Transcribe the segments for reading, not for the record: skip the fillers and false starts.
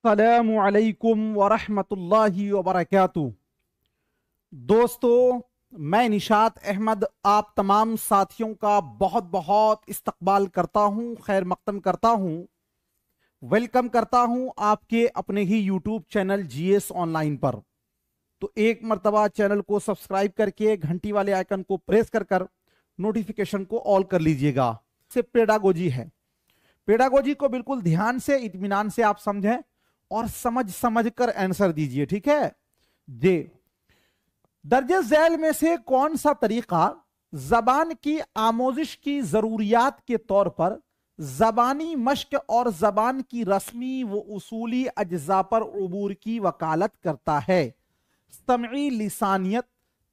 अस्सलामुअलैकुम वरहमतुल्लाहि वबरकातुहू। दोस्तों, मैं निशात अहमद आप तमाम साथियों का बहुत बहुत इस्तकबाल करता हूं, खैर मकदम करता हूं, वेलकम करता हूं आपके अपने ही यूट्यूब चैनल जीएस ऑनलाइन पर। तो एक मर्तबा चैनल को सब्सक्राइब करके घंटी वाले आइकन को प्रेस कर नोटिफिकेशन को ऑल कर लीजिएगा। से पेडागोजी है। पेडागोजी को बिल्कुल ध्यान से इत्मीनान से आप समझें और समझ समझ कर आंसर दीजिए, ठीक है जी। दर्जे झैल में से कौन सा तरीका जबान की आमोजिश की जरूरियात के तौर पर जबानी मश्क और जबान की रस्मी व उसूली अज्जा पर उबूर की वकालत करता है? समई लिसानियत,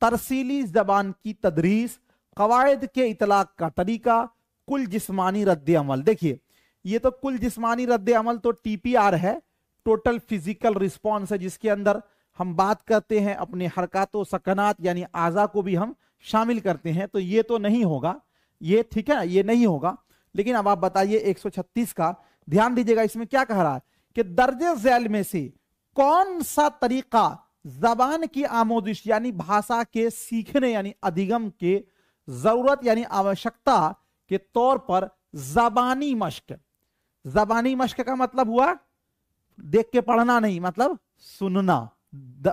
तरसीली जबान की तदरीस, कवायद के इतलाक का तरीका, कुल जिस्मानी रद्द अमल। देखिए, ये तो कुल जिस्मानी रद्द अमल तो टीपीआर है, टोटल फिजिकल रिस्पॉन्स है, जिसके अंदर हम बात करते हैं अपने हरकत व सकनात यानी आज़ा को भी हम शामिल करते हैं। तो ये तो नहीं होगा, ये ठीक है, ये नहीं होगा। लेकिन अब आप बताइए 136 का ध्यान दीजिएगा, इसमें क्या कह रहा है कि दर्जे झैल में से कौन सा तरीका जबान की आमोजिश यानी भाषा के सीखने यानी अधिगम के जरूरत यानी आवश्यकता के तौर पर जबानी मश्क। जबानी मश्क का मतलब हुआ देख के पढ़ना नहीं, मतलब सुनना।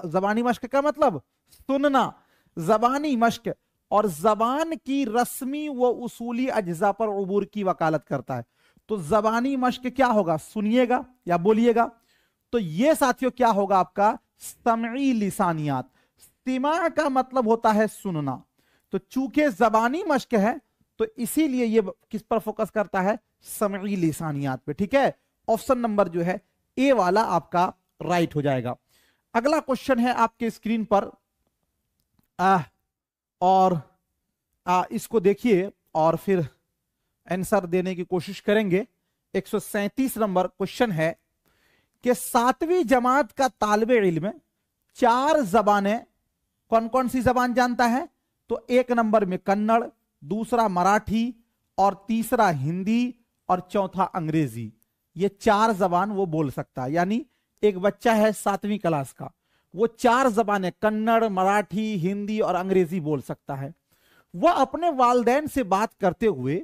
जबानी मश्क का मतलब सुनना। जबानी मश्क और जबान की रस्मी व उसूली अज्जा पर उबूर की वकालत करता है। तो जबानी मश्क क्या होगा? सुनिएगा या बोलिएगा। तो ये साथियों क्या होगा आपका? समई लिसानियात। सिमा का मतलब होता है सुनना। तो चूंकि जबानी मश्क है तो इसीलिए ये किस पर फोकस करता है? समई लिसानियात पे, ठीक है। ऑप्शन नंबर जो है ए वाला आपका राइट हो जाएगा। अगला क्वेश्चन है आपके स्क्रीन पर इसको देखिए और फिर आंसर देने की कोशिश करेंगे। 137 नंबर क्वेश्चन है कि 7वीं जमात का तालिबे इल्म 4 जबानें कौन कौन सी जबान जानता है? तो 1 नंबर में कन्नड़, दूसरा मराठी और तीसरा हिंदी और चौथा अंग्रेजी। ये 4 जबान वो बोल सकता है। यानी एक बच्चा है 7वीं क्लास का, वो 4 जबानें कन्नड़, मराठी, हिंदी और अंग्रेजी बोल सकता है। वह अपने वालिदैन से बात करते हुए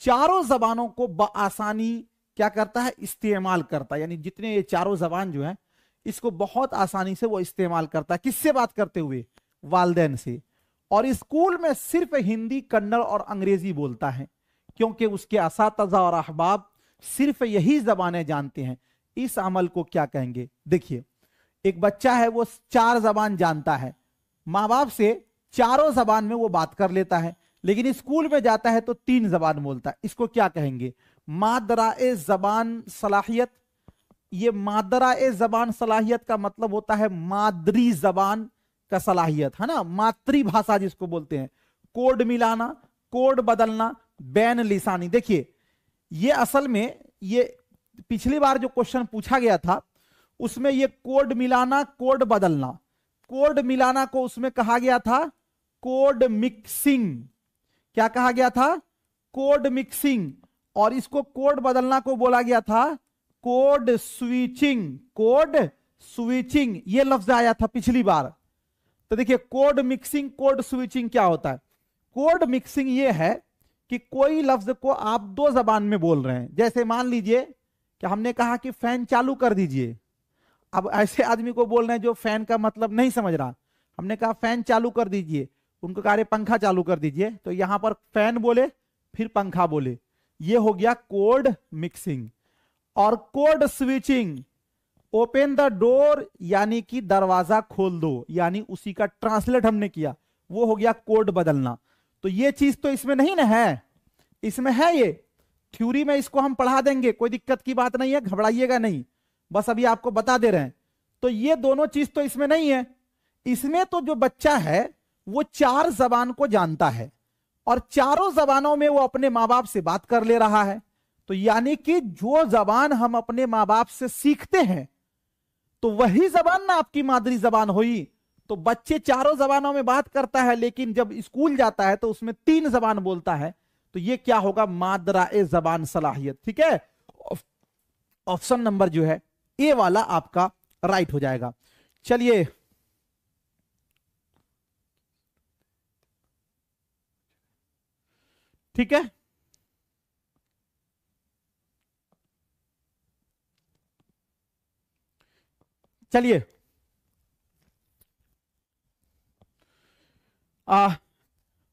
चारों जबानों को बआसानी क्या करता है? इस्तेमाल करता है। यानी जितने ये चारों जबान जो है इसको बहुत आसानी से वो इस्तेमाल करता है। किससे बात करते हुए? वालिदैन से। और स्कूल में सिर्फ हिंदी, कन्नड़ और अंग्रेजी बोलता है क्योंकि उसके असातिज़ा और अहबाब सिर्फ यही जबानें जानते हैं। इस अमल को क्या कहेंगे? देखिए, एक बच्चा है वो 4 जबान जानता है, माँ बाप से चारों जबान में वो बात कर लेता है, लेकिन स्कूल में जाता है तो 3 जबान बोलता है। इसको क्या कहेंगे? मादराए जबान सलाहियत। ये मादराए जबान सलाहियत का मतलब होता है मादरी जबान का सलाहियत, है ना, मातृभाषा जिसको बोलते हैं। कोड मिलाना, कोड बदलना, बैन लिसानी। देखिए, ये असल में ये पिछली बार जो क्वेश्चन पूछा गया था उसमें ये कोड मिलाना, कोड बदलना, कोड मिलाना को उसमें कहा गया था कोड मिक्सिंग। क्या कहा गया था? Code mixing. और इसको कोड बदलना को बोला गया था कोड स्विचिंग। कोड स्विचिंग ये लफ्ज आया था पिछली बार। तो देखिए, कोड मिक्सिंग, कोड स्विचिंग क्या होता है? कोड मिक्सिंग ये है कि कोई लफ्ज को आप 2 जबान में बोल रहे हैं। जैसे मान लीजिए कि हमने कहा कि फैन चालू कर दीजिए। अब ऐसे आदमी को बोल रहे हैं जो फैन का मतलब नहीं समझ रहा। हमने कहा फैन चालू कर दीजिए, उनको कहा पंखा चालू कर दीजिए, तो यहां पर फैन बोले फिर पंखा बोले। ये हो गया कोड मिक्सिंग। और code switching, open the door यानी कि दरवाजा खोल दो, यानी उसी का ट्रांसलेट हमने किया, वो हो गया कोड बदलना। तो ये चीज तो इसमें नहीं ना है, इसमें है। ये थ्योरी में इसको हम पढ़ा देंगे, कोई दिक्कत की बात नहीं है, घबराइएगा नहीं, बस अभी आपको बता दे रहे हैं। तो ये दोनों चीज तो इसमें नहीं है। इसमें तो जो बच्चा है वो 4 जबान को जानता है और चारों जबानों में वो अपने माँ बाप से बात कर ले रहा है। तो यानी कि जो जबान हम अपने माँ बाप से सीखते हैं तो वही जबान ना आपकी मादरी जबान हुई। तो बच्चे चारों जबानों में बात करता है, लेकिन जब स्कूल जाता है तो उसमें 3 जबान बोलता है। तो ये क्या होगा? मादराए जबान सलाहियत, ठीक है। ऑप्शन नंबर जो है ए वाला आपका राइट हो जाएगा। चलिए ठीक है, चलिए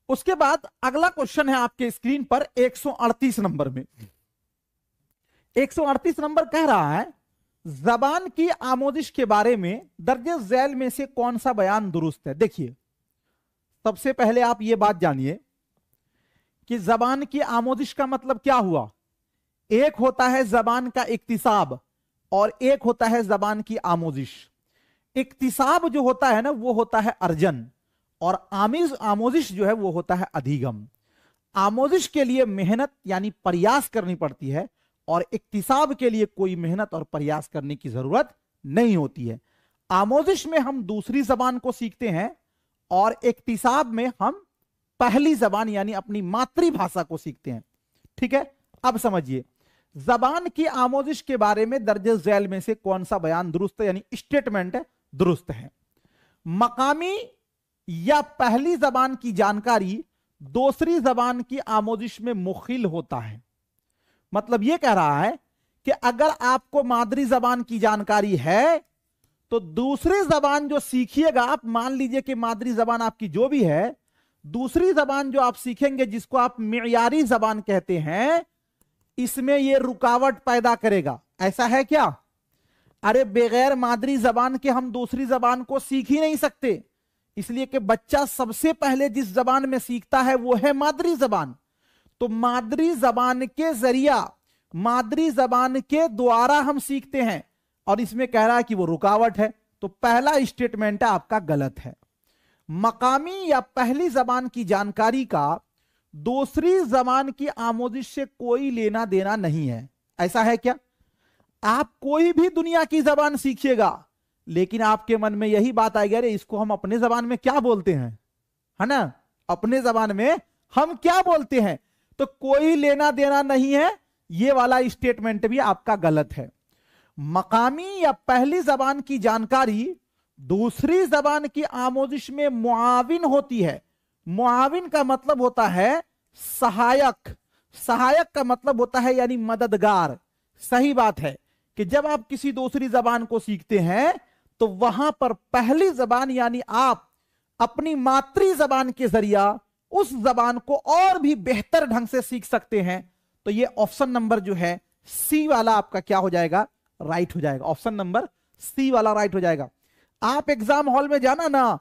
उसके बाद अगला क्वेश्चन है आपके स्क्रीन पर 138 नंबर में। 138 नंबर कह रहा है जबान की आमोदिश के बारे में दर्ज झैल में से कौन सा बयान दुरुस्त है। देखिए सबसे पहले आप यह बात जानिए कि जबान की आमोदिश का मतलब क्या हुआ। एक होता है जबान का इक्तिसाब और एक होता है जबान की आमोदिश। इक्तिसाब जो होता है ना वो होता है अर्जन, और आमोदिश जो है वो होता है अधिगम। आमोदिश के लिए मेहनत यानी प्रयास करनी पड़ती है और इक्तिसाब के लिए कोई मेहनत और प्रयास करने की जरूरत नहीं होती है। आमोदिश में हम दूसरी जबान को सीखते हैं और इक्तिसाब में हम पहली जबान यानी अपनी मातृभाषा को सीखते हैं। ठीक है, अब समझिए जबान की आमोदिश के बारे में दर्ज झैल में से कौन सा बयान दुरुस्त है यानी स्टेटमेंट दुरुस्त है। मकामी या पहली जबान की जानकारी दूसरी जबान की आमोदिश में मुखिल होता है। मतलब यह कह रहा है कि अगर आपको मादरी जबान की जानकारी है तो दूसरी जबान जो सीखिएगा आप, मान लीजिए कि मादरी जबान आपकी जो भी है, दूसरी जबान जो आप सीखेंगे जिसको आप मियारी जबान कहते हैं, इसमें यह रुकावट पैदा करेगा। ऐसा है क्या? अरे बगैर मादरी जबान के हम दूसरी जबान को सीख ही नहीं सकते, इसलिए कि बच्चा सबसे पहले जिस जबान में सीखता है वो है मादरी जबान। तो मादरी जबान के जरिया, मादरी जबान के द्वारा हम सीखते हैं, और इसमें कह रहा है कि वो रुकावट है। तो पहला स्टेटमेंट आपका गलत है। मकामी या पहली जबान की जानकारी का दूसरी जबान की आमोदिश से कोई लेना देना नहीं है। ऐसा है क्या? आप कोई भी दुनिया की जबान सीखिएगा लेकिन आपके मन में यही बात आएगी, अरे इसको हम अपने जबान में क्या बोलते हैं, है ना, अपने जबान में हम क्या बोलते हैं। तो कोई लेना देना नहीं है, यह वाला स्टेटमेंट भी आपका गलत है। मकामी या पहली जबान की जानकारी दूसरी जबान की आमोदिश में मुआविन होती है। मुआविन का मतलब होता है सहायक, सहायक का मतलब होता है यानी मददगार। सही बात है कि जब आप किसी दूसरी जबान को सीखते हैं तो वहां पर पहली जबान यानी आप अपनी मातृ जबान के जरिया उस जबान को और भी बेहतर ढंग से सीख सकते हैं। तो ये ऑप्शन नंबर जो है सी वाला आपका क्या हो जाएगा, राइट हो जाएगा। ऑप्शन नंबर सी वाला राइट हो जाएगा। आप एग्जाम हॉल में जाना ना,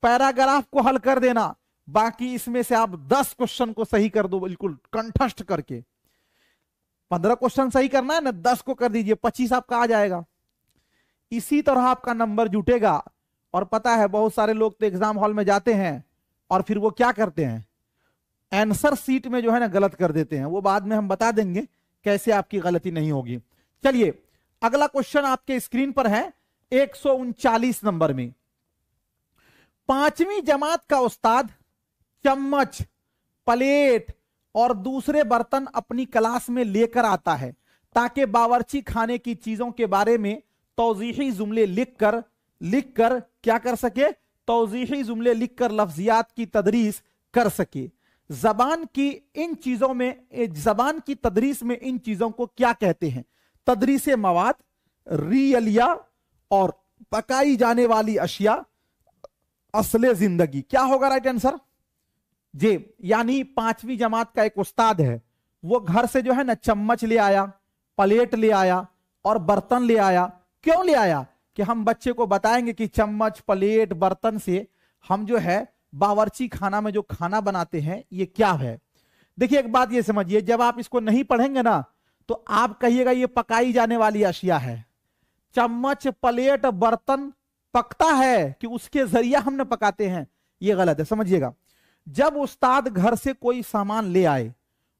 पैराग्राफ को हल कर देना, बाकी इसमें से आप 10 क्वेश्चन को सही कर दो बिल्कुल कंठस्थ करके। 15 क्वेश्चन सही करना है ना, 10 को कर दीजिए, 25 आपका आ जाएगा। इसी तरह आपका नंबर जुटेगा। और पता है बहुत सारे लोग तो एग्जाम हॉल में जाते हैं और फिर वो क्या करते हैं, आंसर शीट में जो है ना गलत कर देते हैं। वो बाद में हम बता देंगे कैसे आपकी गलती नहीं होगी। चलिए अगला क्वेश्चन आपके स्क्रीन पर है 139 नंबर में। 5वीं जमात का उस्ताद चम्मच, प्लेट और दूसरे बर्तन अपनी क्लास में लेकर आता है ताकि बावर्ची खाने की चीजों के बारे में तौजीही जुमले लिखकर क्या कर सके, तौजीही जुमले लिखकर लफ्जियात की तदरीस कर सके। जबान की इन चीजों में, जबान की तदरीस में इन चीजों को क्या कहते हैं? तदरीस मवाद, रियलिया और पकाई जाने वाली अशिया, असले जिंदगी। क्या होगा राइट आंसर? जी, यानी 5वीं जमात का एक उस्ताद है, वो घर से जो है ना चम्मच ले आया, प्लेट ले आया और बर्तन ले आया। क्यों ले आया? कि हम बच्चे को बताएंगे कि चम्मच, प्लेट, बर्तन से हम जो है बावर्ची खाना में जो खाना बनाते हैं ये क्या है। देखिए एक बात ये समझिए, जब आप इसको नहीं पढ़ेंगे ना तो आप कहिएगा ये पकाई जाने वाली अशिया है। चम्मच, प्लेट, बर्तन पकता है कि उसके जरिए हमने पकाते हैं, ये गलत है, समझिएगा। जब उस्ताद घर से कोई सामान ले आए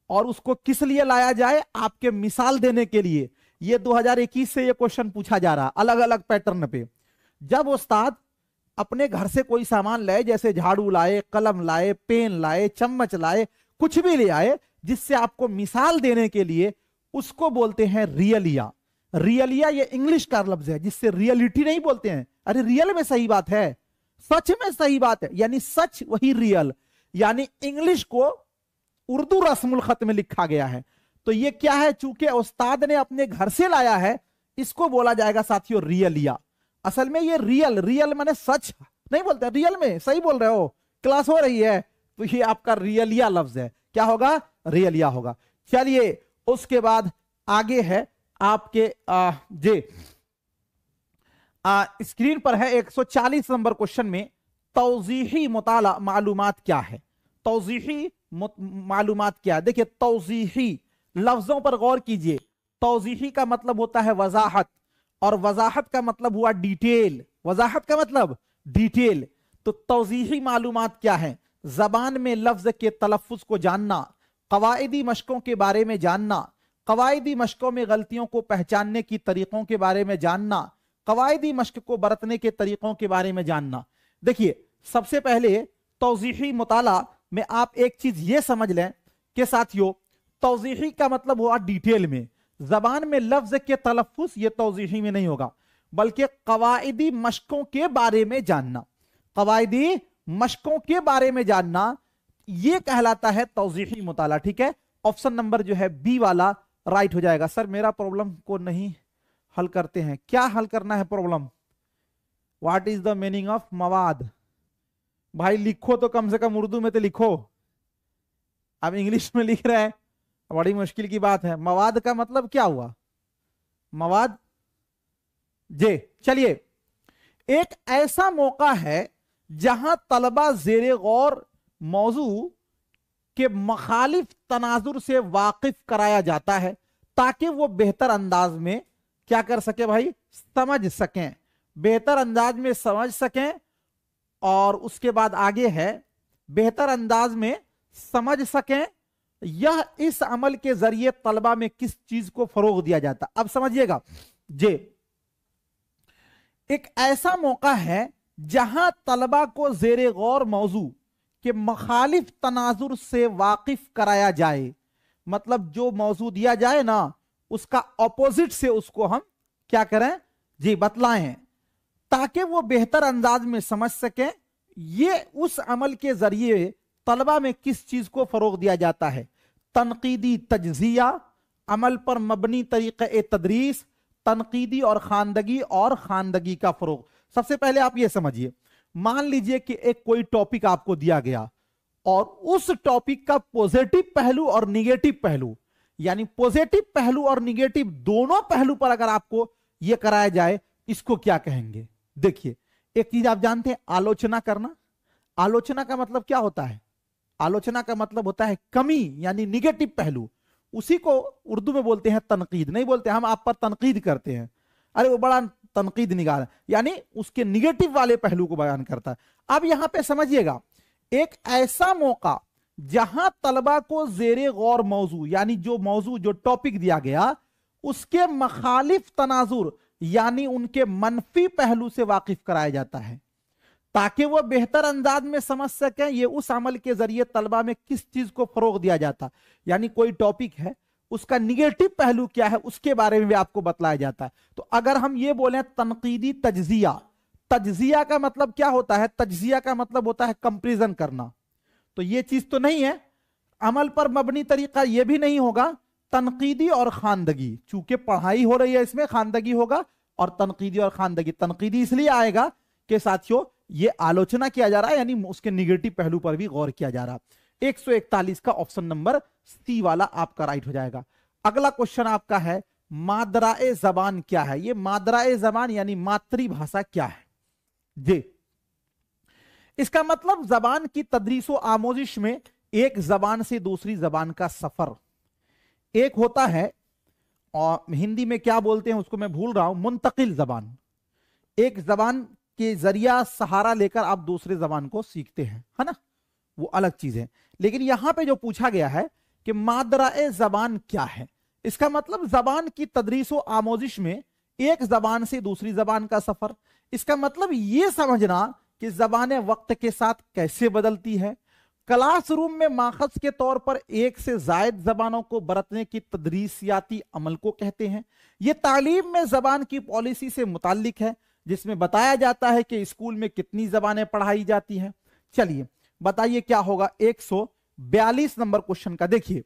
और उसको किस लिए लाया जाए, आपके मिसाल देने के लिए। ये 2021 से ये क्वेश्चन पूछा जा रहा है अलग अलग पैटर्न पे। जब उस्ताद अपने घर से कोई सामान लाए, जैसे झाड़ू लाए, कलम लाए, पेन लाए, चम्मच लाए, कुछ भी ले आए जिससे आपको मिसाल देने के लिए, उसको बोलते हैं रियलिया। रियलिया ये इंग्लिश का लफ्ज है जिससे रियलिटी नहीं बोलते हैं। अरे रियल में सही बात है, सच में सही बात है, यानी सच वही रियल, यानी इंग्लिश को उर्दू रस्मुल खत में लिखा गया है। तो ये क्या है, चूंकि उस्ताद ने अपने घर से लाया है, इसको बोला जाएगा साथियों रियलिया। असल में ये रियल, रियल माने सच नहीं बोलते, रियल में सही बोल रहे हो, क्लास हो रही है, तो ये आपका रियलिया लफ्ज है। क्या होगा, रियलिया होगा। चलिए उसके बाद आगे है आपके स्क्रीन पर है 140 नंबर क्वेश्चन में तौजीही मुताला मालूमात क्या है। तौजीही मालूमात क्या है, देखिए तौजीही लफ्जों पर गौर कीजिए। तौजीही का मतलब होता है वजाहत, और वजाहत का मतलब हुआ डिटेल, वजाहत का मतलब डिटेल। तो तौजीही मालूमात क्या है, जबान में लफ्ज के तलफ्फुज को जानना, कवायदी मशकों के बारे में जानना, कवायदी मशकों में गलतियों को पहचानने की तरीकों के बारे में जानना, कवायदी मशक को बरतने के तरीकों के बारे में जानना। देखिए सबसे पहले तौजीही मुताला में आप एक चीज ये समझ लें कि साथियों तौजीही का मतलब हुआ डिटेल में, जबान में लफ्ज के तलफ्फुज ये तौजीही में नहीं होगा, बल्कि कवायदी मशकों के बारे में जानना, कवायदी मशकों के बारे में जानना, यह कहलाता है तौजीही मुताला। ठीक है, ऑप्शन नंबर जो है बी वाला राइट हो जाएगा। सर मेरा प्रॉब्लम को नहीं हल करते हैं, क्या हल करना है problem, what is the meaning of मवाद। भाई लिखो तो कम से कम उर्दू में तो लिखो, अब इंग्लिश में लिख रहे हैं, बड़ी मुश्किल की बात है। मवाद का मतलब क्या हुआ, मवाद जे। चलिए एक ऐसा मौका है जहां तलबा जेरे गौर मौजू के मुखालिफ तनाजुर से वाकिफ कराया जाता है ताकि वो बेहतर अंदाज में क्या कर सके भाई, समझ सकें, बेहतर अंदाज में समझ सकें। और उसके बाद आगे है बेहतर अंदाज में समझ सकें, यह इस अमल के जरिए तलबा में किस चीज को फरोग दिया जाता। अब समझिएगा जे, एक ऐसा मौका है जहां तलबा को जेरे गौर मौजू के मुखालिफ तनाजुर से वाकिफ कराया जाए, मतलब जो मौजू दिया जाए ना उसका ऑपोजिट से उसको हम क्या करें जी, बतलाएं, ताकि वो बेहतर अंदाज में समझ सके ये उस अमल के जरिए तलबा में किस चीज को फरोग दिया जाता है। तनकीदी तजजिया, अमल पर मबनी तरीक़े तदरीस, तनकीदी और खानदगी का फरोग। सबसे पहले आप ये समझिए, मान लीजिए कि एक कोई टॉपिक आपको दिया गया और उस टॉपिक का पॉजिटिव पहलू और निगेटिव पहलू, यानी पॉजिटिव पहलू और निगेटिव दोनों पहलू पर अगर आपको यह कराया जाए, इसको क्या कहेंगे। देखिए एक चीज आप जानते हैं, आलोचना करना। आलोचना का मतलब क्या होता है, आलोचना का मतलब होता है कमी, यानी निगेटिव पहलू। उसी को उर्दू में बोलते हैं तनकीद, नहीं बोलते हम आप पर तनकीद करते हैं, अरे वो बड़ा तनकीद निगाह, यानी उसके निगेटिव वाले पहलू को बयान करता है। अब यहां पे समझिएगा, एक ऐसा मौका जहां तलबा को जेरे गौर मौजू, यानी जो मौजू जो टॉपिक दिया गया उसके मुखालिफ तनाजुर यानी उनके मनफी पहलू से वाकिफ कराया जाता है ताकि वो बेहतर अंदाज में समझ सकें ये उस अमल के जरिए तलबा में किस चीज को फरोग दिया जाता। यानी कोई टॉपिक है उसका निगेटिव पहलू क्या है उसके बारे में भी आपको बतलाया जाता है। तो अगर हम ये बोले तनकीदी तजजिया, तजजिया का मतलब क्या होता है, तजजिया का मतलब होता है कंपैरिजन करना, तो ये चीज तो नहीं है। अमल पर मबनी तरीका ये भी नहीं होगा। तनकीदी और खानदगी, चूंकि पढ़ाई हो रही है इसमें खानदगी होगा, और तनकीदी और खानदगी, तनकीदी इसलिए आएगा कि साथियों ये आलोचना किया जा रहा है, यानी उसके निगेटिव पहलू पर भी गौर किया जा रहा है। 141 का ऑप्शन नंबर सी वाला आपका राइट हो जाएगा। अगला क्वेश्चन आपका है मादराए जबान क्या है। ये मादराए जबान यानी मातृभाषा क्या है जी। इसका मतलब जबान की तदरीसो आमोजिश में एक जबान से दूसरी जबान का सफर। एक होता है, और हिंदी में क्या बोलते हैं उसको मैं भूल रहा हूं, मुंतकिल जबान। एक जबान के जरिया सहारा लेकर आप दूसरे जबान को सीखते हैं, है ना, वो अलग चीज है। लेकिन यहां पे जो पूछा गया है कि मादराए जबान क्या है, इसका मतलब जबान की तदरीसो आमोजिश में एक जबान से दूसरी जबान का सफर। इसका मतलब यह समझना कि जबानें वक्त के साथ कैसे बदलती है, क्लासरूम में माखज के तौर पर एक से जायद जबानों को बरतने की तदरीसियाती अमल को कहते हैं। यह तालीम में जबान की पॉलिसी से मुताल्लिक है, जिसमें बताया जाता है कि स्कूल में कितनी जबानें पढ़ाई जाती हैं। चलिए बताइए क्या होगा 142 नंबर क्वेश्चन का। देखिए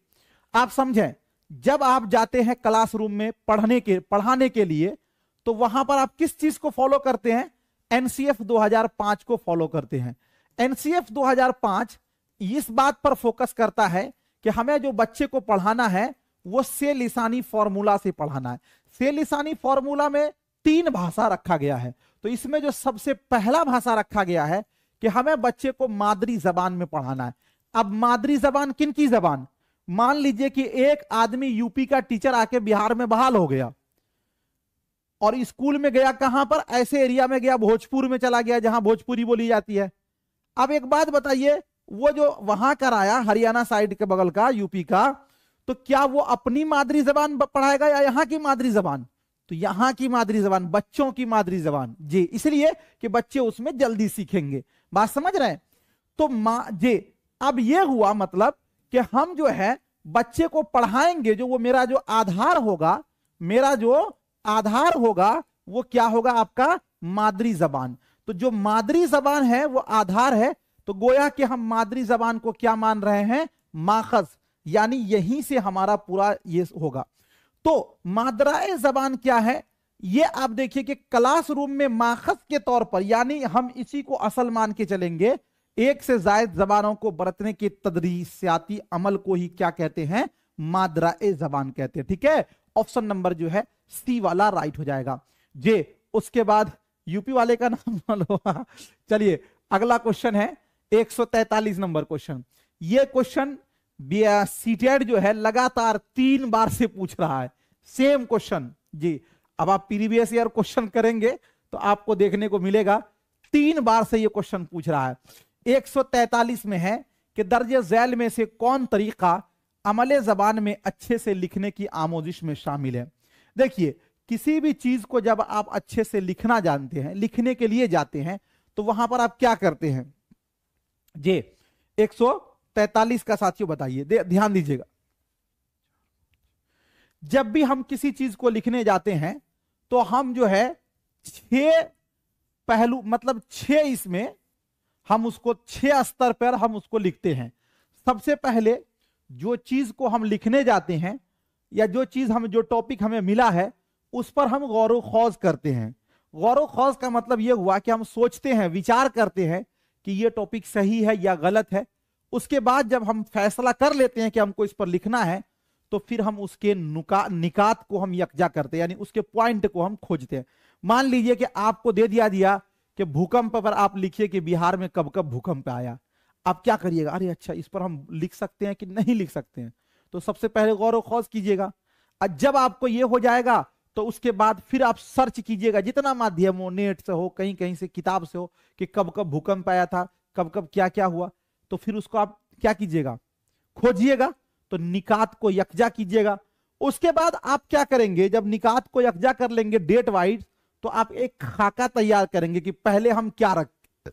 आप समझें, जब आप जाते हैं क्लासरूम में पढ़ाने के लिए, तो वहां पर आप किस चीज को फॉलो करते हैं? एनसीएफ 2005 को फॉलो करते हैं। एनसीएफ 2005 इस बात पर फोकस करता है कि हमें जो बच्चे को पढ़ाना है वो से लिसानी फॉर्मूला से पढ़ाना है। से लिसानी फॉर्मूला में 3 भाषा रखा गया है, तो इसमें जो सबसे पहला भाषा रखा गया है कि हमें बच्चे को मादरी जबान में पढ़ाना है। अब मादरी जबान किन की जबान? मान लीजिए कि एक आदमी यूपी का टीचर आके बिहार में बहाल हो गया और स्कूल में गया, कहां पर? ऐसे एरिया में गया, भोजपुर में चला गया जहां भोजपुरी बोली जाती है। अब एक बात बताइए, वो जो वहां कराया हरियाणा साइड के बगल का, यूपी का, तो क्या वो अपनी मादरी जबान पढ़ाएगा या यहां की मादरी जबान? तो यहां की मादरी जबान, बच्चों की मादरी जबान जी, इसलिए कि बच्चे उसमें जल्दी सीखेंगे। बात समझ रहे हैं? तो जी, अब ये हुआ मतलब कि हम जो है बच्चे को पढ़ाएंगे, जो वो मेरा जो आधार होगा, वो क्या होगा? आपका मादरी जबान। तो जो मादरी जबान है वो आधार है, तो गोया कि हम मादरी जबान को क्या मान रहे हैं? माखज, यानी यहीं से हमारा पूरा ये होगा। तो मादराए जबान क्या है? ये आप देखिए कि क्लासरूम में माखज के तौर पर, यानी हम इसी को असल मान के चलेंगे, एक से जायद जबानों को बरतने के तदरीसियाती अमल को ही क्या कहते हैं? मादराए जबान कहते हैं। ठीक है, ऑप्शन नंबर जो है सी वाला राइट हो जाएगा जे। उसके बाद यूपी वाले का नाम मालूम। चलिए अगला क्वेश्चन है 143 नंबर क्वेश्चन। ये क्वेश्चन सीटेड जो है लगातार 3 बार से पूछ रहा है, सेम क्वेश्चन जी। अब आप प्रीवियस ईयर क्वेश्चन करेंगे तो आपको देखने को मिलेगा 3 बार से ये क्वेश्चन पूछ रहा है। 143 में है कि दर्जे झैल में से कौन तरीका अमले जबान में अच्छे से लिखने की आमोजिश में शामिल है? देखिए, किसी भी चीज को जब आप अच्छे से लिखना जानते हैं, लिखने के लिए जाते हैं, तो वहां पर आप क्या करते हैं जी? 143 का साथियों बताइए, ध्यान दीजिएगा। जब भी हम किसी चीज को लिखने जाते हैं तो हम जो है 6 पहलू, मतलब 6 इसमें हम उसको 6 स्तर पर हम उसको लिखते हैं। सबसे पहले जो चीज को हम लिखने जाते हैं, या जो टॉपिक हमें मिला है, उस पर हम गौर खौज करते हैं। गौर खौज का मतलब यह हुआ कि हम सोचते हैं, विचार करते हैं कि यह टॉपिक सही है या गलत है। उसके बाद जब हम फैसला कर लेते हैं कि हमको इस पर लिखना है, तो फिर हम उसके निकात को हम यकजा करते हैं, यानी उसके पॉइंट को हम खोजते हैं। मान लीजिए कि आपको दे दिया कि भूकंप पर आप लिखिए कि बिहार में कब कब भूकंप आया। आप क्या करिएगा? अरे अच्छा, इस पर हम लिख सकते हैं कि नहीं लिख सकते हैं? तो सबसे पहले गौर खौज कीजिएगा। और जब आपको यह हो जाएगा तो उसके बाद फिर आप सर्च कीजिएगा, जितना माध्यम हो, नेट से हो, कहीं कहीं से किताब से हो, कि कब कब भूकंप आया था, कब कब क्या क्या हुआ। तो फिर उसको आप क्या कीजिएगा? खोजिएगा। तो निकात को यकजा कीजिएगा। उसके बाद आप क्या करेंगे? जब निकात को यकजा कर लेंगे डेट वाइज, तो आप एक खाका तैयार करेंगे कि पहले हम क्या रखें,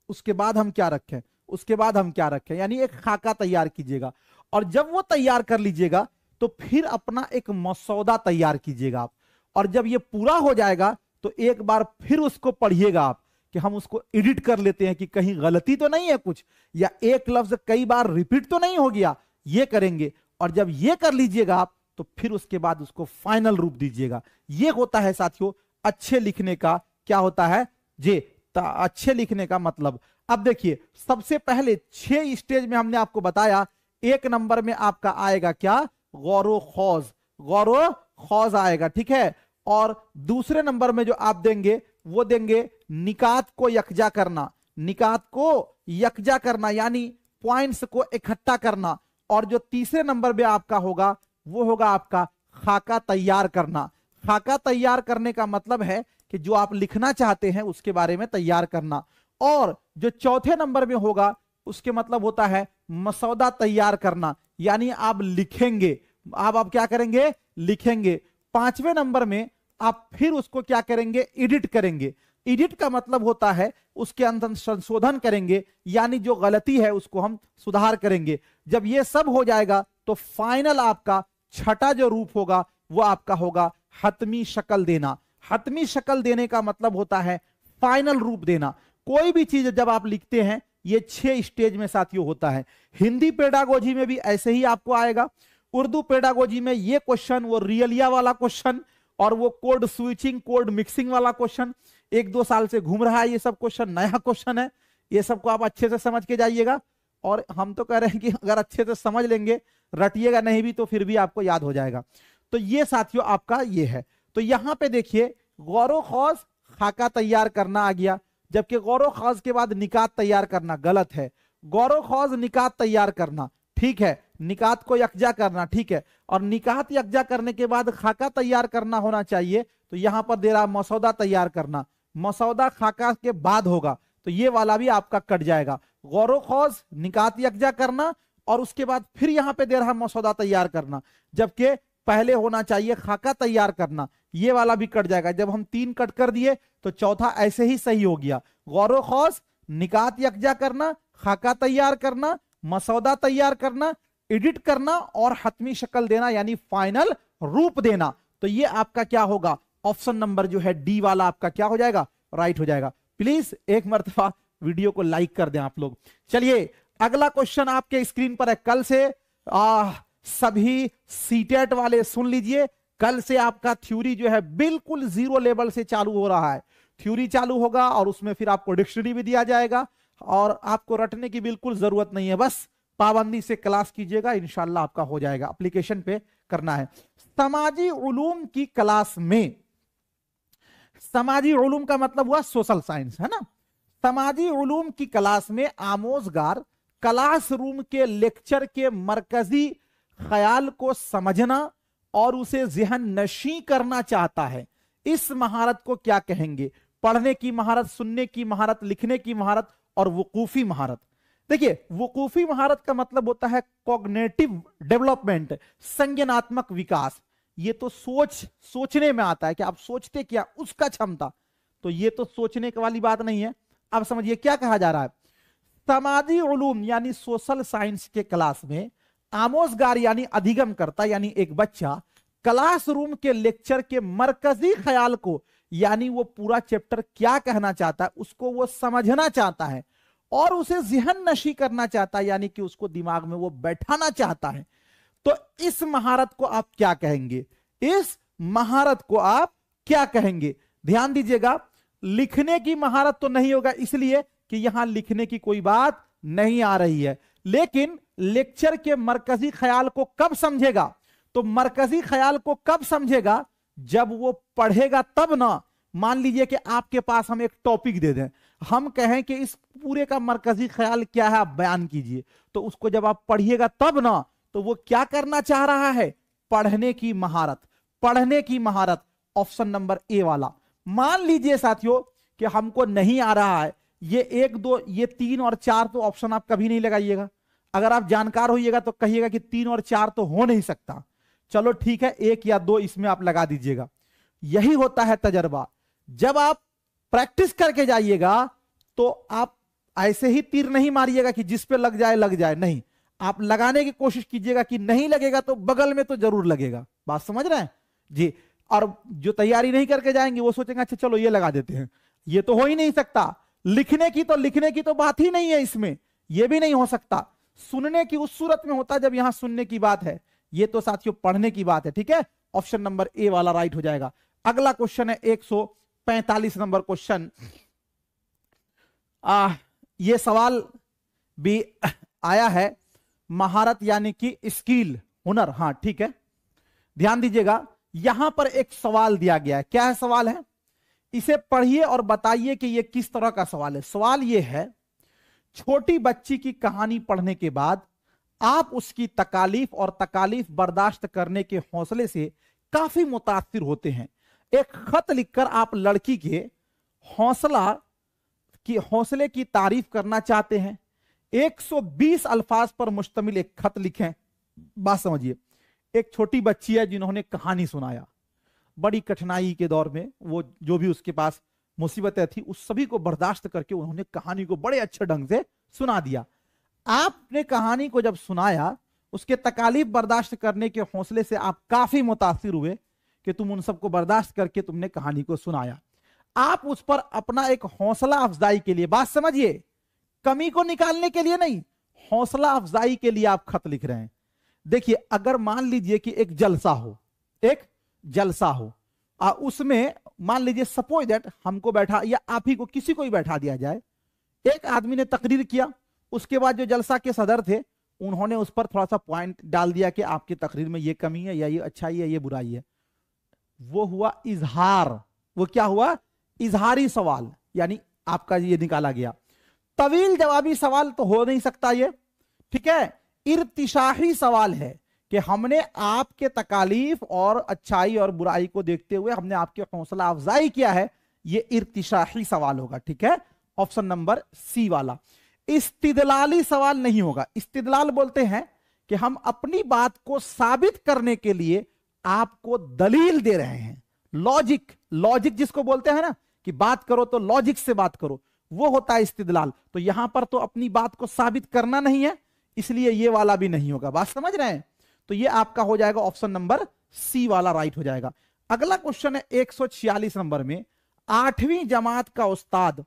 उसके बाद हम क्या रखें, उसके बाद हम क्या रखें, यानी एक खाका तैयार कीजिएगा। और जब वो तैयार कर लीजिएगा तो फिर अपना एक मसौदा तैयार कीजिएगा आप। और जब ये पूरा हो जाएगा तो एक बार फिर उसको पढ़िएगा आप, कि हम उसको एडिट कर लेते हैं कि कहीं गलती तो नहीं है कुछ, या एक लफ्ज कई बार रिपीट तो नहीं हो गया, ये करेंगे। और जब ये कर लीजिएगा आप, तो फिर उसके बाद उसको फाइनल रूप दीजिएगा। ये होता है साथियों अच्छे लिखने का, क्या होता है जी, अच्छे लिखने का मतलब। अब देखिए, सबसे पहले 6 स्टेज में हमने आपको बताया। 1 नंबर में आपका आएगा क्या? गौरो खौज, गौरो खौज आएगा, ठीक है। और दूसरे नंबर में जो आप देंगे वो देंगे निकात को यकजा करना, निकात को यकजा करना, यानी पॉइंट्स को इकट्ठा करना। और जो तीसरे नंबर में आपका होगा वो होगा आपका खाका तैयार करना। खाका तैयार करने का मतलब है कि जो आप लिखना चाहते हैं उसके बारे में तैयार करना। और जो चौथे नंबर में होगा उसके मतलब होता है मसौदा तैयार करना, यानी आप लिखेंगे। आप क्या करेंगे? लिखेंगे। 5वें नंबर में आप फिर उसको क्या करेंगे? एडिट करेंगे। एडिट का मतलब होता है उसके अंदर संशोधन करेंगे, यानी जो गलती है उसको हम सुधार करेंगे। जब ये सब हो जाएगा तो फाइनल आपका छठा जो रूप होगा वो आपका होगा हतमी शक्ल देना। हतमी शक्ल देने का मतलब होता है फाइनल रूप देना। कोई भी चीज जब आप लिखते हैं ये 6 स्टेज में साथियों होता है। हिंदी पेडागोजी में भी ऐसे ही आपको आएगा। उर्दू पेडागोजी में ये क्वेश्चन, वो रियलिया वाला क्वेश्चन और वो कोड स्विचिंग कोड मिक्सिंग वाला क्वेश्चन 1-2 साल से घूम रहा है। ये सब क्वेश्चन नया क्वेश्चन है, ये सबको आप अच्छे से समझ के जाइएगा। और हम तो कह रहे हैं कि अगर अच्छे से समझ लेंगे, रटिएगा नहीं भी तो फिर भी आपको याद हो जाएगा। तो ये साथियों आपका ये है। तो यहां पे देखिए गौरो खौज खाका तैयार करना आ गया, जबकि गौरो खौज के बाद निकात तैयार करना गलत है। गौरो खौज निकात तैयार करना ठीक है, निकात को यकजा करना ठीक है, और निकात यकजा करने के बाद खाका तैयार करना होना चाहिए। तो यहां पर दे रहा मसौदा तैयार करना, मसौदा खाका के बाद होगा, तो ये वाला भी आपका कट जाएगा। गौरो खौज निकात यकजा करना और उसके बाद फिर यहां पे दे रहा मसौदा तैयार करना, जबकि पहले होना चाहिए खाका तैयार करना, ये वाला भी कट जाएगा। जब हम 3 कट कर दिए तो चौथा ऐसे ही सही हो गया। गौरो खौज निकात यकजा करना, खाका तैयार करना, मसौदा तैयार करना, एडिट करना और हतमी शक्ल देना यानी फाइनल रूप देना। तो ये आपका क्या होगा, ऑप्शन नंबर जो है डी वाला आपका क्या हो जाएगा, राइट हो जाएगा। प्लीज एक मर्तबा वीडियो को लाइक कर दें आप लोग। चलिए अगला क्वेश्चन आपके स्क्रीन पर है। कल से सभी सीटेट वाले सुन लीजिए, कल से आपका थ्योरी जो है बिल्कुल 0 लेवल से चालू हो रहा है। थ्योरी चालू होगा और उसमें फिर आपको डिक्शनरी भी दिया जाएगा और आपको रटने की बिल्कुल जरूरत नहीं है, बस पाबंदी से क्लास कीजिएगा, इंशाल्लाह आपका हो जाएगा। एप्लीकेशन पे करना है। समाजी उलूम की क्लास में, समाजी उलूम का मतलब हुआ सोशल साइंस है ना। समाजी उलूम की क्लास में आमोजगार क्लासरूम के लेक्चर के मरकजी ख्याल को समझना और उसे ज़हन नशी करना चाहता है। इस महारत को क्या कहेंगे? पढ़ने की महारत, सुनने की महारत, लिखने की महारत और वकूफी महारत। देखिए वकूफी महारत का मतलब होता है कॉग्निटिव डेवलपमेंट, संज्ञानात्मक विकास। ये तो सोचने में आता है कि आप सोचते क्या, उसका क्षमता। तो ये तो सोचने की वाली बात नहीं है। अब समझिए क्या कहा जा रहा है। समाजी उलूम यानी सोशल साइंस के क्लास में आमोजगार यानी अधिगम करता यानी एक बच्चा क्लासरूम के लेक्चर के मरकजी ख्याल को यानी वो पूरा चैप्टर क्या कहना चाहता है उसको वो समझना चाहता है और उसे ज़हन नशी करना चाहता है यानी कि उसको दिमाग में वो बैठाना चाहता है। तो इस महारत को आप क्या कहेंगे? इस महारत को आप क्या कहेंगे? ध्यान दीजिएगा, लिखने की महारत तो नहीं होगा इसलिए कि यहां लिखने की कोई बात नहीं आ रही है, लेकिन लेक्चर के मरकजी ख्याल को कब समझेगा? तो मरकजी ख्याल को कब समझेगा? जब वो पढ़ेगा तब ना। मान लीजिए कि आपके पास हम एक टॉपिक दे दें, हम कहें कि इस पूरे का मरकजी ख्याल क्या है आप बयान कीजिए, तो उसको जब आप पढ़िएगा तब ना। तो वो क्या करना चाह रहा है? पढ़ने की महारत, पढ़ने की महारत, ऑप्शन नंबर ए वाला। मान लीजिए साथियों कि हमको नहीं आ रहा है, ये 1, 2, ये 3 और 4 तो ऑप्शन आप कभी नहीं लगाइएगा। अगर आप जानकार होइएगा तो कहिएगा कि 3 और 4 तो हो नहीं सकता। चलो ठीक है, 1 या 2 इसमें आप लगा दीजिएगा। यही होता है तजर्बा। जब आप प्रैक्टिस करके जाइएगा तो आप ऐसे ही तीर नहीं मारिएगा कि जिस पे लग जाए, नहीं। आप लगाने की कोशिश कीजिएगा कि नहीं लगेगा तो बगल में तो जरूर लगेगा। बात समझ रहे हैं जी? और जो तैयारी नहीं करके जाएंगे वो सोचेंगे अच्छा चलो ये लगा देते हैं, ये तो हो ही नहीं सकता। लिखने की तो बात ही नहीं है इसमें, ये भी नहीं हो सकता। सुनने की उस सूरत में होता जब यहां सुनने की बात है, ये तो साथियों पढ़ने की बात है। ठीक है, ऑप्शन नंबर ए वाला राइट हो जाएगा। अगला क्वेश्चन है 145 नंबर क्वेश्चन। ये सवाल भी आया है, महारत यानी कि स्किल, हुनर। हाँ ठीक है, ध्यान दीजिएगा, यहां पर एक सवाल दिया गया है। क्या है सवाल है? इसे पढ़िए और बताइए कि यह किस तरह का सवाल है। सवाल यह है, छोटी बच्ची की कहानी पढ़ने के बाद आप उसकी तकालीफ और तकालीफ बर्दाश्त करने के हौसले से काफी मुतासिर होते हैं। एक खत लिखकर आप लड़की के हौसले की तारीफ करना चाहते हैं। 120 अल्फाज पर मुश्तमिल एक खत लिखें। बात समझिए, एक छोटी बच्ची है जिन्होंने कहानी सुनाया, बड़ी कठिनाई के दौर में वो जो भी उसके पास मुसीबतें थी, उस सभी को बर्दाश्त करके उन्होंने कहानी को बड़े अच्छे ढंग से सुना दिया। आपने कहानी को जब सुनाया, उसके तकालीफ बर्दाश्त करने के हौसले से आप काफी मुतासिर हुए कि तुम उन सबको बर्दाश्त करके तुमने कहानी को सुनाया। आप उस पर अपना एक हौसला अफजाई के लिए, बात समझिए, कमी को निकालने के लिए नहीं, हौसला अफजाई के लिए आप खत लिख रहे हैं। देखिए, अगर मान लीजिए कि एक जलसा हो, उसमें मान लीजिए सपोज दैट हमको बैठा या आप ही को, किसी को ही बैठा दिया जाए, एक आदमी ने तकरीर किया, उसके बाद जो जलसा के सदर थे उन्होंने उस पर थोड़ा सा पॉइंट डाल दिया कि आपकी तकरीर में ये कमी है या ये अच्छाई है, ये बुराई है। वो हुआ इजहार। वो क्या हुआ? इजहारी सवाल, यानी आपका ये निकाला गया। तवील जवाबी सवाल तो हो नहीं सकता ये, ठीक है। इर्तिशाही सवाल है कि हमने आपके तकालीफ और अच्छाई और बुराई को देखते हुए हमने आपके हौसला अफजाई किया है, ये इर्तिशाही सवाल होगा, ठीक है। ऑप्शन नंबर सी वाला। इस्तिदलाली सवाल नहीं होगा। इस्तिदलाल बोलते हैं कि हम अपनी बात को साबित करने के लिए आपको दलील दे रहे हैं। लॉजिक जिसको बोलते हैं ना कि बात करो तो लॉजिक से बात करो, वो होता है इस्तिदलाल। तो यहां पर तो अपनी बात को साबित करना नहीं है, इसलिए ये वाला भी नहीं होगा। बात समझ रहे हैं? तो ये आपका हो जाएगा ऑप्शन नंबर सी वाला राइट हो जाएगा। अगला क्वेश्चन है 146 नंबर में, 8वीं जमात का उस्ताद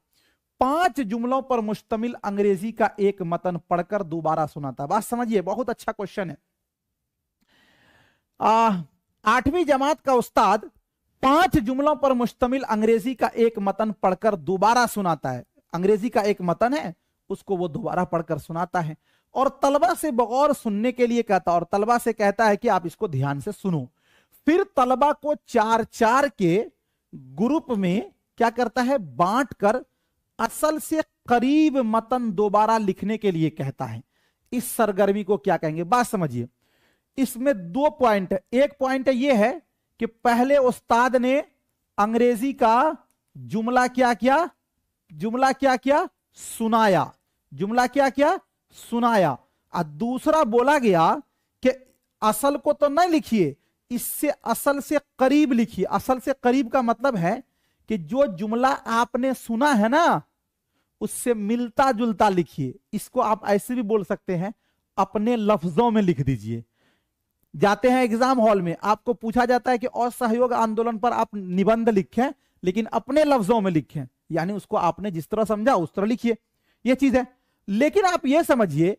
5 जुमलों पर मुश्तमिल अंग्रेजी का एक मतन पढ़कर दोबारा सुनाता। बात समझिए, बहुत अच्छा क्वेश्चन है। 8वीं जमात का उस्ताद 5 जुमलों पर मुश्तमिल अंग्रेजी का एक मतन पढ़कर दोबारा सुनाता है। अंग्रेजी का एक मतन है, उसको वो दोबारा पढ़कर सुनाता है और तलबा से बगौर सुनने के लिए कहता है, और तलबा से कहता है कि आप इसको ध्यान से सुनो। फिर तलबा को 4-4 के ग्रुप में क्या करता है? बांट कर असल से करीब मतन दोबारा लिखने के लिए कहता है। इस सरगर्मी को क्या कहेंगे? बात समझिए, इसमें 2 पॉइंट है। एक पॉइंट ये है कि पहले उस्ताद ने अंग्रेजी का जुमला क्या किया? सुनाया। जुमला क्या किया? सुनाया। और दूसरा बोला गया कि असल को तो नहीं लिखिए, इससे असल से करीब लिखिए। असल से करीब का मतलब है कि जो जुमला आपने सुना है ना, उससे मिलता जुलता लिखिए। इसको आप ऐसे भी बोल सकते हैं, अपने लफ्जों में लिख दीजिए। जाते हैं एग्जाम हॉल में, आपको पूछा जाता है कि असहयोग आंदोलन पर आप निबंध लिखें, लेकिन अपने लफ्जों में लिखें, यानी उसको आपने जिस तरह समझा उस तरह लिखिए। यह चीज है। लेकिन आप यह समझिए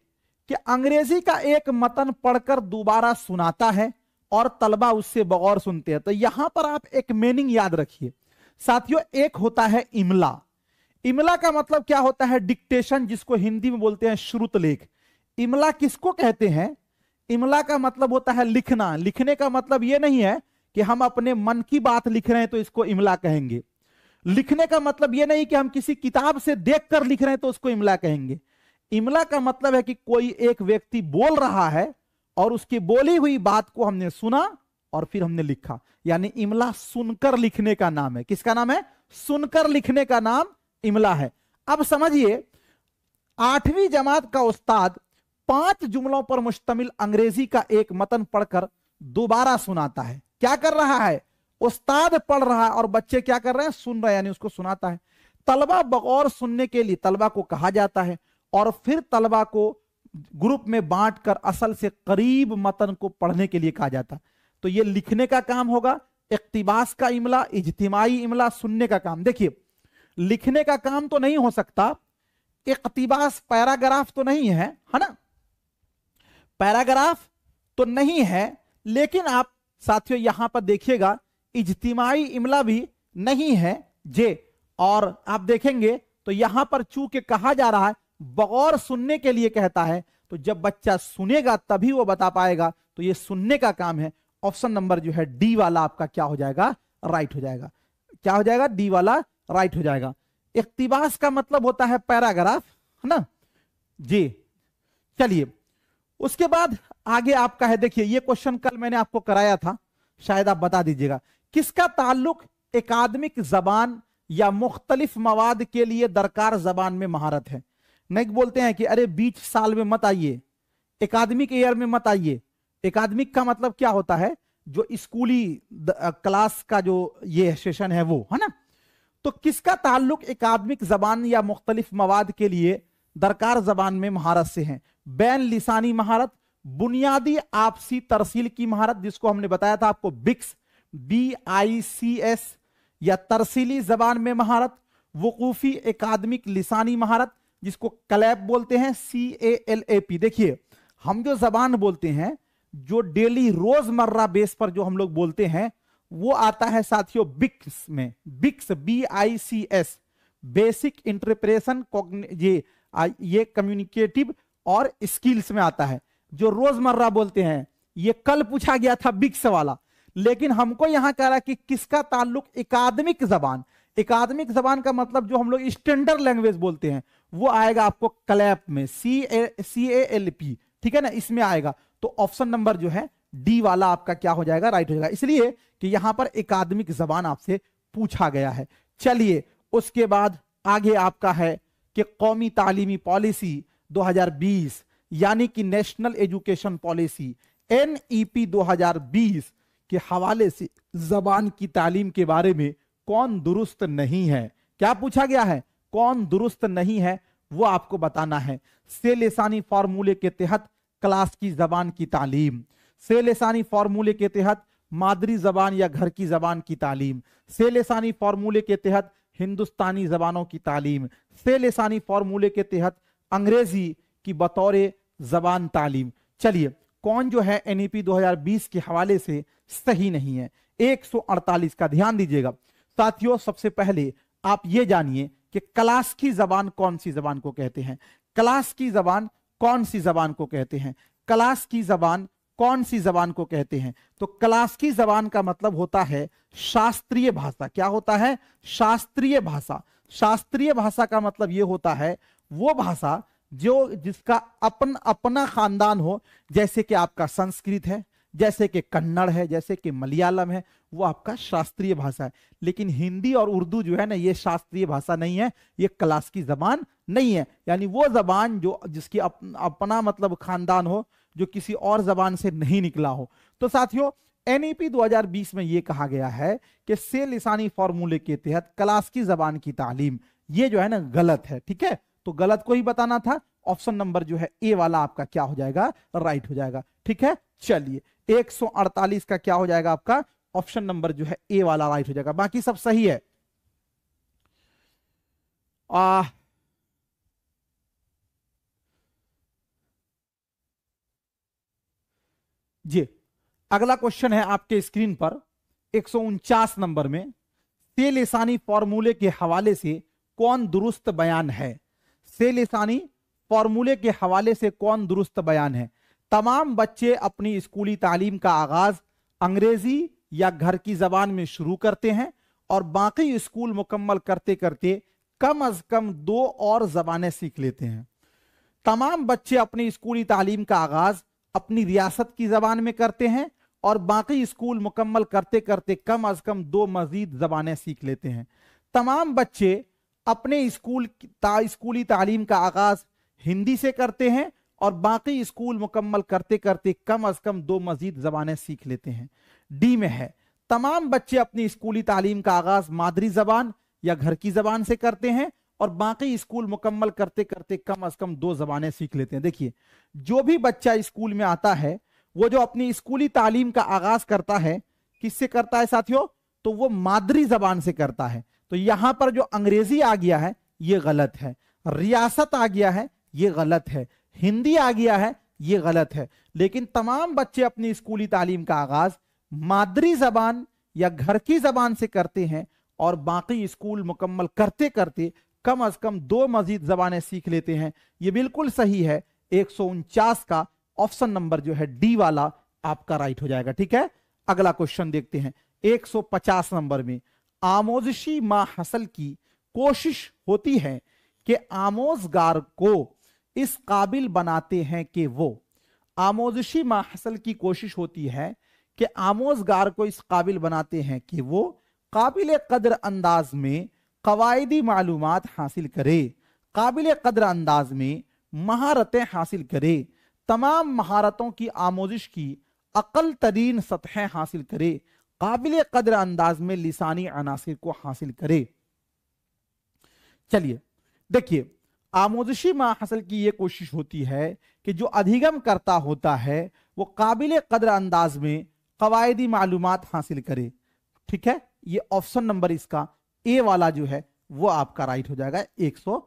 कि अंग्रेजी का एक मतन पढ़कर दोबारा सुनाता है और तलबा उससे बगौर सुनते हैं। तो यहां पर आप एक मीनिंग याद रखिए साथियों। एक होता है इमला। इमला का मतलब क्या होता है? डिक्टेशन, जिसको हिंदी में बोलते हैं श्रुत लेख। इमला किसको कहते हैं? इमला का मतलब होता है लिखना। लिखने का मतलब यह नहीं है कि हम अपने मन की बात लिख रहे हैं तो इसको इमला कहेंगे। लिखने का मतलब यह नहीं कि हम किसी किताब से देखकर लिख रहे हैं तो उसको इमला कहेंगे। इमला का मतलब है कि कोई एक व्यक्ति बोल रहा है और उसकी बोली हुई बात को हमने सुना और फिर हमने लिखा, यानी इमला सुनकर लिखने का नाम है। किसका नाम है? सुनकर लिखने का नाम इमला है। अब समझिए, 8वीं जमात का उस्ताद 5 जुमलों पर मुश्तमिल अंग्रेजी का एक मतन पढ़कर दोबारा सुनाता है। क्या कर रहा है? उस्ताद पढ़ रहा है और बच्चे क्या कर रहे हैं? सुन रहे हैं, यानी उसको सुनाता है। तलबा बगौर सुनने के लिए तलबा को कहा जाता है और फिर तलबा को ग्रुप में बांटकर असल से करीब मतन को पढ़ने के लिए कहा जाता है। तो यह लिखने का काम होगा, इक्तिबास का इमला, इज्तिमाई इमला, सुनने का काम। देखिए, लिखने का काम तो नहीं हो सकता, इक्तिबास पैराग्राफ तो नहीं है, है ना, पैराग्राफ तो नहीं है। लेकिन आप साथियों यहां पर देखिएगा, इज्तिमाई इमला भी नहीं है जे। और आप देखेंगे तो यहां पर चूंकि कहा जा रहा है बगौर सुनने के लिए कहता है, तो जब बच्चा सुनेगा तभी वो बता पाएगा। तो ये सुनने का काम है। ऑप्शन नंबर जो है डी वाला आपका क्या हो जाएगा? राइट हो जाएगा। क्या हो जाएगा? डी वाला राइट हो जाएगा। इक्तिबास का मतलब होता है पैराग्राफ, है ना जी। चलिए, उसके बाद आगे आपका है, देखिए ये क्वेश्चन कल मैंने आपको कराया था, शायद आप बता दीजिएगा। किसका ताल्लुक एकाडमिक जबान या मुख्तलिफ मवाद के लिए दरकार जबान में महारत है? नहीं बोलते हैं कि अरे बीच साल में मत आइए, एकाडमिक ईयर में मत आइए। एकाडमिक का मतलब क्या होता है? जो स्कूली क्लास का जो ये सेशन है वो, है ना। तो किसका ताल्लुक एकाडमिक जबान या मुख्तलिफ मवाद के लिए दरकार जबान में महारत से है? बैन लिसानी महारत, बुनियादी आपसी तरसील की महारत जिसको हमने बताया था आपको बिक्स, BICS, या तरसीली जबान में महारत, वकूफी एकाडमिक लिसानी महारत जिसको क्लैप बोलते हैं, CALAP। देखिए हम जो जबान बोलते हैं, जो डेली रोजमर्रा बेस पर जो हम लोग बोलते हैं, वो आता है साथियों बिक्स में। बिक्स BICS, बेसिक इंटरप्रेशन, ये कम्युनिकेटिव और स्किल्स में आता है। जो रोजमर्रा बोलते हैं, ये कल पूछा गया था बिक्स वाला, लेकिन हमको यहां कह रहा कि किसका ताल्लुक एकाडमिक जबान। एकाडमिक जबान का मतलब जो हम लोग स्टैंडर्ड लैंग्वेज बोलते हैं वो आएगा आपको क्लैप में, CALP, ठीक है ना, इसमें आएगा। तो ऑप्शन नंबर जो है डी वाला आपका क्या हो जाएगा, राइट हो जाएगा, इसलिए कि यहां पर एकाडमिक जबान आपसे पूछा गया है। चलिए उसके बाद आगे आपका है कि कौमी तालीमी पॉलिसी 2020 यानी कि नेशनल एजुकेशन पॉलिसी NEP 2020 के हवाले से जबान की तालीम के बारे में कौन दुरुस्त नहीं है। क्या पूछा गया है? कौन दुरुस्त नहीं है वो आपको बताना है। से लिसानी फार्मूले के तहत क्लास की जबान की तालीम, से लिसानी फार्मूले के तहत मादरी जबान या घर की जबान की तालीम, से लिसानी फार्मूले के तहत हिंदुस्तानी जबानों की तालीम, से लिसानी फार्मूले के तहत अंग्रेजी की बतौर जबान तालीम। चलिए कौन जो है NEP 2020 के हवाले से सही नहीं है? 148 का ध्यान दीजिएगा साथियों। सबसे पहले आप ये जानिए कि क्लास की जबान कौन सी जबान को कहते हैं। क्लास की जबान कौन सी जबान को कहते हैं? क्लास की जबान कौन सी जबान को कहते हैं? तो क्लास की जबान का मतलब होता है शास्त्रीय भाषा। क्या होता है? शास्त्रीय भाषा। शास्त्रीय भाषा का मतलब यह होता है वो भाषा जो जिसका अपना खानदान हो, जैसे कि आपका संस्कृत है, जैसे कि कन्नड़ है, जैसे कि मलयालम है, वो आपका शास्त्रीय भाषा है। लेकिन हिंदी और उर्दू जो है ना, ये शास्त्रीय भाषा नहीं है, ये क्लास की जबान नहीं है। यानी वो जबान जो जिसकी अपना मतलब खानदान हो, जो किसी और जबान से नहीं निकला हो। तो साथियों NEP 2020 में ये कहा गया है कि से लिसानी फॉर्मूले के तहत क्लास की जबान की तालीम, ये जो है ना गलत है। ठीक है, तो गलत को ही बताना था। ऑप्शन नंबर जो है ए वाला आपका क्या हो जाएगा, राइट हो जाएगा। ठीक है, चलिए 148 का क्या हो जाएगा आपका, ऑप्शन नंबर जो है ए वाला राइट हो जाएगा, बाकी सब सही है। जी अगला क्वेश्चन है आपके स्क्रीन पर 149 नंबर में, से लिसानी फॉर्मूले के हवाले से कौन दुरुस्त बयान है? से लिसानी फॉर्मूले के हवाले से कौन दुरुस्त बयान है? तमाम बच्चे अपनी स्कूली तालीम का आगाज अंग्रेजी या घर की जबान में शुरू करते हैं और बाकी स्कूल मुकम्मल करते करते कम अज कम 2 और जबानें सीख लेते हैं। तमाम बच्चे अपनी स्कूली तालीम का आगाज अपनी रियासत की जबान में करते हैं और बाकी स्कूल मुकम्मल करते करते कम अज कम 2 मजीद जबानें सीख लेते हैं। तमाम बच्चे अपने स्कूली तालीम का आगाज हिंदी से करते हैं और बाकी स्कूल मुकम्मल करते करते कम अज कम 2 मजीद जबानें सीख लेते हैं। डी में है, तमाम बच्चे अपनी स्कूली तालीम का आगाज मादरी जबान या घर की जबान से करते हैं और बाकी स्कूल मुकम्मल करते करते कम अज कम 2 जबानें सीख लेते हैं। देखिए जो भी बच्चा स्कूल में आता है, वो जो अपनी स्कूली तालीम का आगाज करता है, किससे करता है साथियों? तो वो मादरी जबान से करता है। तो यहां पर जो अंग्रेजी आ गया है ये गलत है, रियासत आ गया है ये गलत है, हिंदी आ गया है ये गलत है। लेकिन तमाम बच्चे अपनी स्कूली तालीम का आगाज मादरी जबान या घर की जबान से करते हैं और बाकी स्कूल मुकम्मल करते करते कम अज कम 2 मजीद जबानें सीख लेते हैं। ये बिल्कुल सही है। 149 का ऑप्शन नंबर जो है डी वाला आपका राइट हो जाएगा। ठीक है, अगला क्वेश्चन देखते हैं 150 नंबर में, आमोजशी माहसल की कोशिश होती है कि आमोजगार को इस काबिल बनाते हैं कि वो, आमोजशी माहसल की कोशिश होती है कि आमोजगार को इस काबिल बनाते हैं कि वो काबिल कदर अंदाज में कवायदी मालूमात हासिल करे, काबिल कदर अंदाज में महारतें हासिल करे, तमाम महारतों की आमोजिश की अकल तरीन सतहें हासिल करे, काबिल कदर अंदाज में लिसानी अनासिर को हासिल करे। चलिए देखिए, आमोजशी माहसल की यह कोशिश होती है कि जो अधिगम करता होता है वो काबिल कदर अंदाज में कवायदी मालूमात हासिल करे। ठीक है, ये ऑप्शन नंबर इसका ए वाला जो है वो आपका राइट हो जाएगा 100